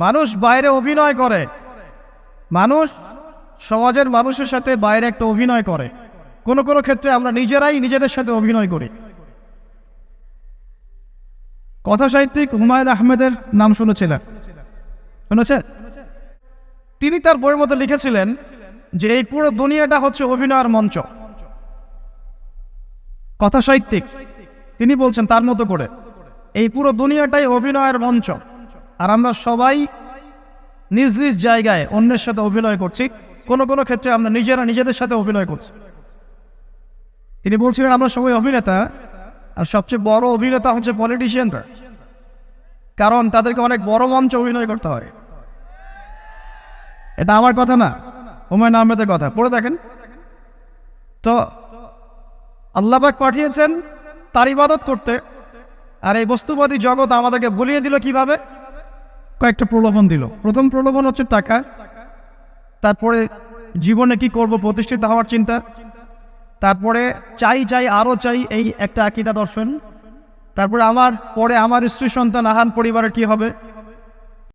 মানুষ বাইরে অভিনয় করে, মানুষ সমাজের মানুষের সাথে বাইরে একটা অভিনয় করে। কোন কোন ক্ষেত্রে আমরা নিজেরাই নিজেদের সাথে অভিনয় করি। কথা সাহিত্যিক হুমায়ুন আহমেদের নাম শুনেছেন? তিনি তার বইয়ের মধ্যে লিখেছিলেন যে এই পুরো দুনিয়াটা হচ্ছে অভিনয়ের মঞ্চ। কথা সাহিত্যিক তিনি বলছেন তার মতো করে এই পুরো দুনিয়াটাই অভিনয়ের মঞ্চ, আর আমরা সবাই নিজ নিজ জায়গায় অন্যের সাথে অভিনয় করছি। কোন কোন ক্ষেত্রে আমরা নিজেরা নিজেদের সাথে অভিনয় করছি। তিনি বলছিলেন আমরা সবাই অভিনেতা, আর সবচেয়ে বড় অভিনেতা হচ্ছে পলিটিশিয়ানরা, কারণ তাদেরকে অনেক বড় মঞ্চ অভিনয় করতে হয়। এটা আমার কথা না, হুমায়ুন আহমেদের কথা, পড়ে দেখেন তো। আল্লাহ পাক পাঠিয়েছেন তার ইবাদত করতে, আর এই বস্তুবাদী জগৎ আমাদেরকে ভুলিয়ে দিল কিভাবে? কয়েকটা প্রলোভন দিল। প্রথম প্রলোভন হচ্ছে টাকা, তারপরে জীবনে কি করব প্রতিষ্ঠিত হওয়ার চিন্তা, তারপরে চাই চাই আরো চাই এই একটা আকীদা দর্শন, তারপরে আমার স্ত্রী সন্তান আহান পরিবারের কি হবে,